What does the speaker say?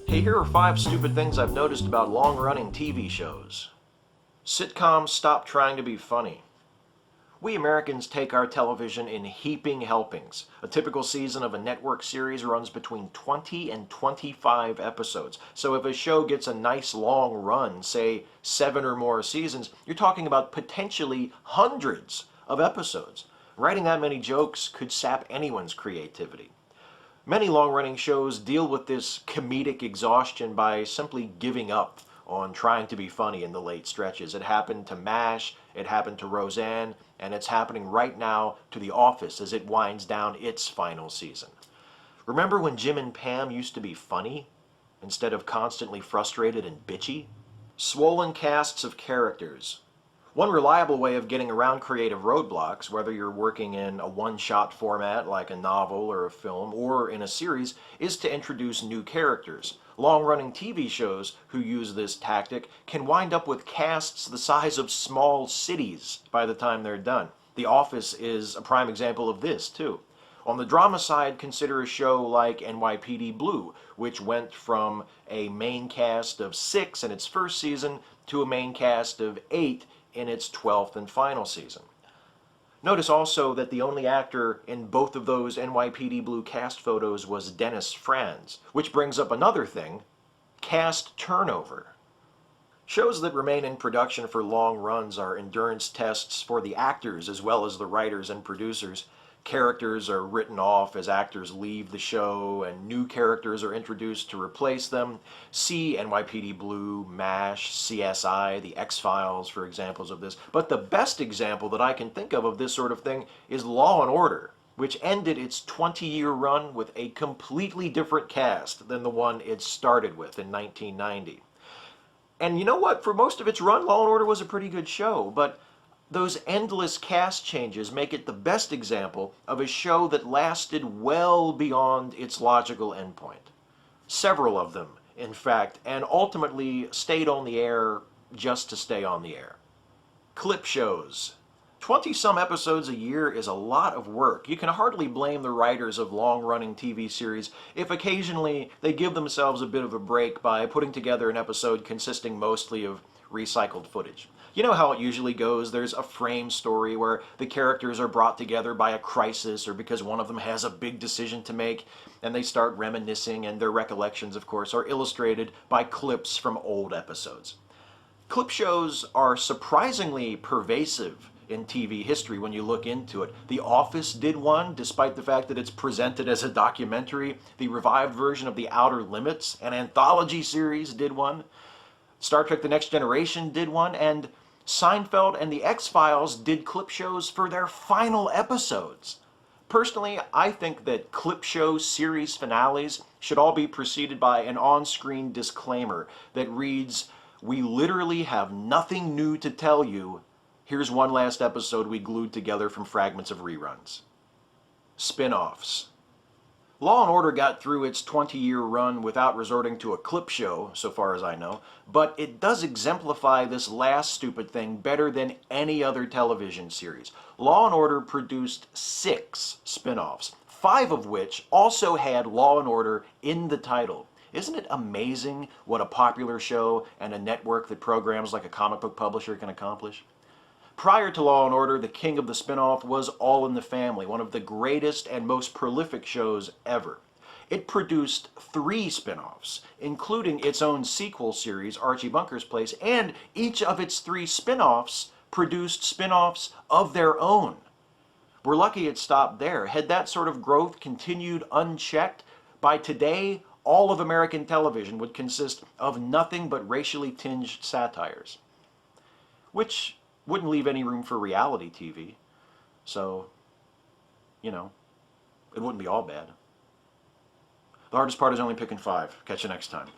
Hey, here are 5 stupid things I've noticed about long-running TV shows. Sitcoms stop trying to be funny. We Americans take our television in heaping helpings. A typical season of a network series runs between 20 and 25 episodes. So if a show gets a nice long run, say 7 or more seasons, you're talking about potentially hundreds of episodes. Writing that many jokes could sap anyone's creativity. Many long-running shows deal with this comedic exhaustion by simply giving up on trying to be funny in the late stretches. It happened to MASH, it happened to Roseanne, and it's happening right now to The Office as it winds down its final season. Remember when Jim and Pam used to be funny instead of constantly frustrated and bitchy? Swollen casts of characters. One reliable way of getting around creative roadblocks, whether you're working in a one-shot format like a novel or a film, or in a series, is to introduce new characters. Long-running TV shows who use this tactic can wind up with casts the size of small cities by the time they're done. The Office is a prime example of this, too. On the drama side, consider a show like NYPD Blue, which went from a main cast of 6 in its first season to a main cast of 8 in its 12th and final season. Notice also that the only actor in both of those NYPD Blue cast photos was Dennis Franz, which brings up another thing: cast turnover. Shows that remain in production for long runs are endurance tests for the actors as well as the writers and producers. Characters are written off as actors leave the show and new characters are introduced to replace them. See NYPD Blue, MASH, CSI, The X-Files for examples of this. But the best example that I can think of this sort of thing is Law & Order, which ended its 20-year run with a completely different cast than the one it started with in 1990. And you know what? For most of its run, Law & Order was a pretty good show, but those endless cast changes make it the best example of a show that lasted well beyond its logical endpoint. Several of them, in fact, and ultimately stayed on the air just to stay on the air. Clip shows. 20-some episodes a year is a lot of work. You can hardly blame the writers of long-running TV series if occasionally they give themselves a bit of a break by putting together an episode consisting mostly of recycled footage. You know how it usually goes. There's a frame story where the characters are brought together by a crisis or because one of them has a big decision to make, and they start reminiscing, and their recollections, of course, are illustrated by clips from old episodes. Clip shows are surprisingly pervasive in TV history when you look into it. The Office did one, despite the fact that it's presented as a documentary. The revived version of The Outer Limits, an anthology series, did one. Star Trek The Next Generation did one, and Seinfeld and The X-Files did clip shows for their final episodes. Personally, I think that clip show series finales should all be preceded by an on-screen disclaimer that reads, "We literally have nothing new to tell you. Here's one last episode we glued together from fragments of reruns." Spin-offs. Law & Order got through its 20-year run without resorting to a clip show, so far as I know, but it does exemplify this last stupid thing better than any other television series. Law & Order produced 6 spin-offs, 5 of which also had Law & Order in the title. Isn't it amazing what a popular show and a network that programs like a comic book publisher can accomplish? Prior to Law & Order, the king of the spin-off was All in the Family, one of the greatest and most prolific shows ever. It produced 3 spin-offs, including its own sequel series, Archie Bunker's Place, and each of its 3 spin-offs produced spin-offs of their own. We're lucky it stopped there. Had that sort of growth continued unchecked, by today, all of American television would consist of nothing but racially tinged satires, which wouldn't leave any room for reality TV. So, you know, it wouldn't be all bad. The hardest part is only picking 5. Catch you next time.